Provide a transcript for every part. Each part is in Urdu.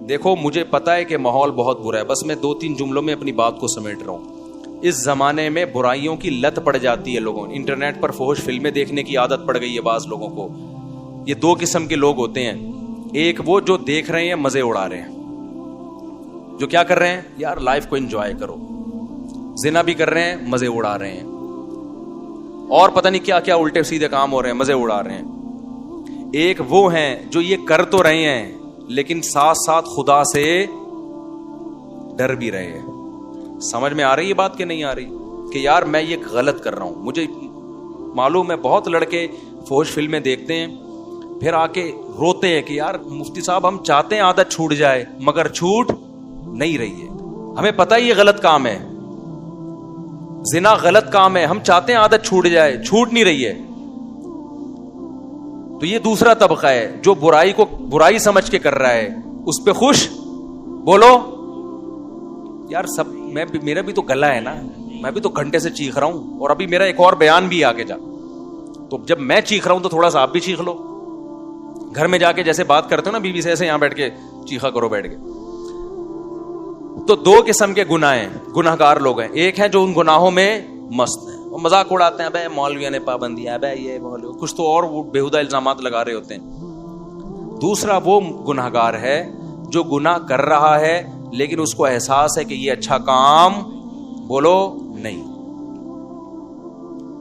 دیکھو مجھے پتا ہے کہ ماحول بہت برا ہے, بس میں 2-3 جملوں میں اپنی بات کو سمیٹ رہا ہوں. اس زمانے میں برائیوں کی لت پڑ جاتی ہے لوگوں, انٹرنیٹ پر فحش فلمیں دیکھنے کی عادت پڑ گئی ہے بعض لوگوں کو. یہ 2 قسم کے لوگ ہوتے ہیں, ایک وہ جو دیکھ رہے ہیں مزے اڑا رہے ہیں, جو کیا کر رہے ہیں یار لائف کو انجوائے کرو, زنا بھی کر رہے ہیں مزے اڑا رہے ہیں, اور پتہ نہیں کیا کیا الٹے سیدھے کام ہو رہے ہیں, مزے اڑا رہے ہیں. ایک وہ ہیں جو یہ کر تو رہے ہیں لیکن ساتھ ساتھ خدا سے ڈر بھی رہے ہیں. سمجھ میں آ رہی ہے بات کہ نہیں آ رہی, کہ یار میں یہ غلط کر رہا ہوں. مجھے معلوم ہے بہت لڑکے فحش فلمیں دیکھتے ہیں پھر آ کے روتے ہیں کہ یار مفتی صاحب ہم چاہتے ہیں عادت چھوٹ جائے مگر چھوٹ نہیں رہی ہے. ہمیں پتہ ہے یہ غلط کام ہے, زنا غلط کام ہے, ہم چاہتے ہیں عادت چھوٹ جائے, چھوٹ نہیں رہی ہے. تو یہ دوسرا طبقہ ہے جو برائی کو برائی سمجھ کے کر رہا ہے, اس پہ خوش. بولو یار سب, میرا بھی تو گلا ہے نا, میں بھی تو گھنٹے سے چیخ رہا ہوں, اور ابھی میرا ایک اور بیان بھی آگے جا, تو جب میں چیخ رہا ہوں تو تھوڑا سا آپ بھی چیخ لو. گھر میں جا کے جیسے بات کرتے ہو نا بیوی سے, ایسے یہاں بیٹھ کے چیخا کرو بیٹھ کے. تو 2 قسم کے گناہ ہیں, گناہ گار لوگ ہیں. ایک ہیں جو ان گناہوں میں مست ہیں, وہ مذاق اڑاتے ہیں, بھائی مولویوں نے پابندیاں, بھائی یہ مولوی کچھ تو اور بےہودہ الزامات لگا رہے ہوتے ہیں. دوسرا وہ گناہ گار ہے جو گناہ کر رہا ہے لیکن اس کو احساس ہے کہ یہ اچھا کام, بولو نہیں,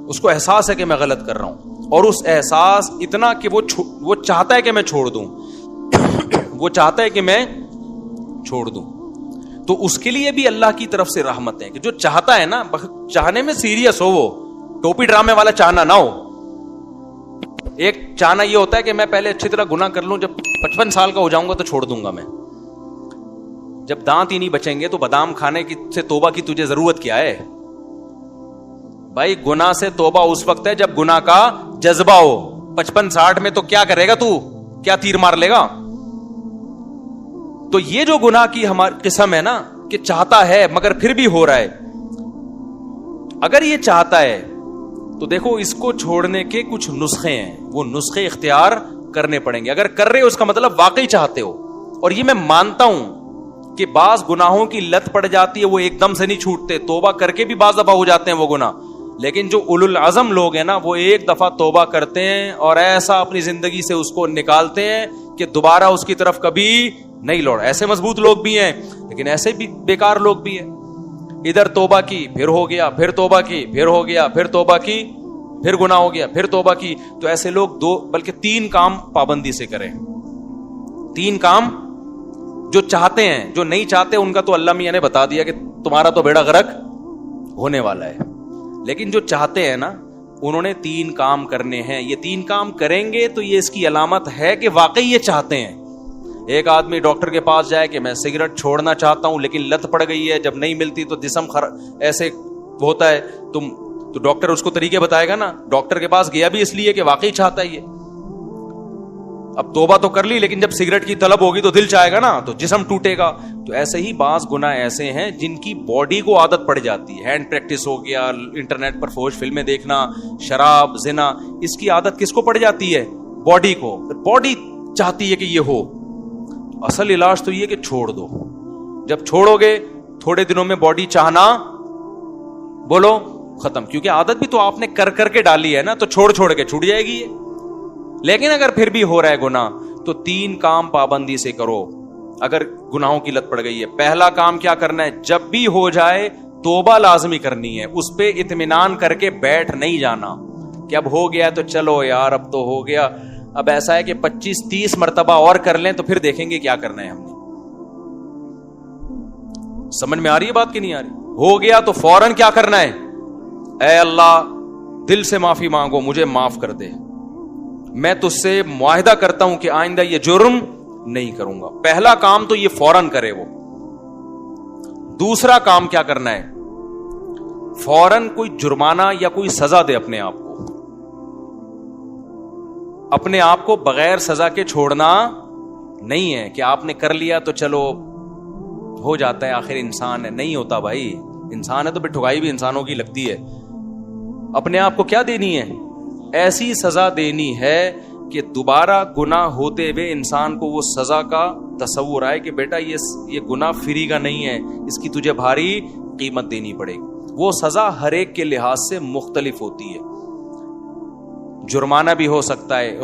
اس کو احساس ہے کہ میں غلط کر رہا ہوں, اور اس احساس اتنا کہ وہ چاہتا ہے کہ میں چھوڑ دوں, وہ چاہتا ہے کہ میں چھوڑ دوں. تو اس کے لیے بھی اللہ کی طرف سے رحمت ہے کہ جو چاہتا ہے نا, چاہنے میں سیریس ہو, وہ ٹوپی ڈرامے والا چاہنا نہ ہو. ایک چاہنا یہ ہوتا ہے کہ میں پہلے اچھی طرح گناہ کر لوں, جب 55 سال کا ہو جاؤں گا تو چھوڑ دوں گا میں. جب دانت ہی نہیں بچیں گے تو بادام کھانے کی سے توبہ کی تجھے ضرورت کیا ہے بھائی؟ گناہ سے توبہ اس وقت ہے جب گناہ کا جذبہ ہو. 55-60 میں تو کیا کرے گا تو, کیا تیر مار لے گا؟ تو یہ جو گناہ کی ہماری قسم ہے نا کہ چاہتا ہے مگر پھر بھی ہو رہا ہے, اگر یہ چاہتا ہے تو دیکھو اس کو چھوڑنے کے کچھ نسخے ہیں, وہ نسخے اختیار کرنے پڑیں گے. اگر کر رہے ہو اس کا مطلب واقعی چاہتے ہو. اور یہ میں مانتا ہوں کہ بعض گناہوں کی لت پڑ جاتی ہے, وہ ایک دم سے نہیں چھوٹتے, توبہ کر کے بھی بعض دفعہ ہو جاتے ہیں وہ گناہ. لیکن جو اولو العزم لوگ ہیں نا, وہ ایک دفعہ توبہ کرتے ہیں اور ایسا اپنی زندگی سے اس کو نکالتے ہیں کہ دوبارہ اس کی طرف کبھی نہیں لوٹ. ایسے مضبوط لوگ بھی ہیں لیکن ایسے بھی بیکار لوگ بھی ہیں. ادھر توبہ کی پھر ہو گیا, پھر توبہ کی پھر ہو گیا, پھر توبہ کی پھر گناہ ہو گیا, پھر توبہ کی. تو ایسے لوگ 2 بلکہ 3 کام پابندی سے کریں. 3 کام جو چاہتے ہیں, جو نہیں چاہتے ان کا تو اللہ میاں نے بتا دیا کہ تمہارا تو بیڑا غرق ہونے والا ہے. لیکن جو چاہتے ہیں نا انہوں نے 3 کام کرنے ہیں. یہ 3 کام کریں گے تو یہ اس کی علامت ہے کہ واقعی یہ چاہتے ہیں. ایک آدمی ڈاکٹر کے پاس جائے کہ میں سگریٹ چھوڑنا چاہتا ہوں لیکن لت پڑ گئی ہے, جب نہیں ملتی تو جسم ایسے ہوتا ہے, تو ڈاکٹر اس کو طریقے بتائے گا نا. ڈاکٹر کے پاس گیا بھی اس لیے کہ واقعی چاہتا ہے یہ. اب توبہ تو کر لی لیکن جب سگریٹ کی طلب ہوگی تو دل چاہے گا نا, تو جسم ٹوٹے گا. تو ایسے ہی بعض گناہ ایسے ہیں جن کی باڈی کو عادت پڑ جاتی ہے. ہینڈ پریکٹس ہو گیا, انٹرنیٹ پر فحش فلمیں دیکھنا, شراب, زنا, اس کی عادت کس کو پڑ جاتی ہے؟ باڈی کو. باڈی چاہتی ہے کہ یہ ہو. اصل علاج تو یہ کہ چھوڑ دو. جب چھوڑو گے تھوڑے دنوں میں باڈی چاہنا, بولو, ختم. کیونکہ عادت بھی تو آپ نے کر کر کے ڈالی ہے نا, تو چھوڑ کے چھوٹ جائے گی یہ. لیکن اگر پھر بھی ہو رہا ہے گناہ تو 3 کام پابندی سے کرو اگر گناہوں کی لت پڑ گئی ہے. پہلا کام کیا کرنا ہے؟ جب بھی ہو جائے توبہ لازمی کرنی ہے. اس پہ اطمینان کر کے بیٹھ نہیں جانا کہ اب ہو گیا تو چلو یار اب تو ہو گیا, اب ایسا ہے کہ 25-30 مرتبہ اور کر لیں تو پھر دیکھیں گے کیا کرنا ہے ہم نے. سمجھ میں آ رہی ہے بات کہ نہیں آ رہی؟ ہو گیا تو فوراً کیا کرنا ہے؟ اے اللہ دل سے معافی مانگو, مجھے معاف کر دے, میں تجھ سے معاہدہ کرتا ہوں کہ آئندہ یہ جرم نہیں کروں گا. پہلا کام تو یہ فوراً کرے وہ. دوسرا کام کیا کرنا ہے؟ فوراً کوئی جرمانہ یا کوئی سزا دے اپنے آپ کو. اپنے آپ کو بغیر سزا کے چھوڑنا نہیں ہے کہ آپ نے کر لیا تو چلو ہو جاتا ہے, آخر انسان ہے. نہیں ہوتا بھائی, انسان ہے تو پھر ٹھگائی بھی انسانوں کی لگتی ہے. اپنے آپ کو کیا دینی ہے؟ ایسی سزا دینی ہے کہ دوبارہ گناہ ہوتے ہوئے انسان کو وہ سزا کا تصور آئے کہ بیٹا یہ گناہ فری کا نہیں ہے، اس کی تجھے بھاری قیمت دینی پڑے گی۔ وہ سزا ہر ایک کے لحاظ سے مختلف ہوتی ہے، جرمانہ بھی ہو سکتا ہے،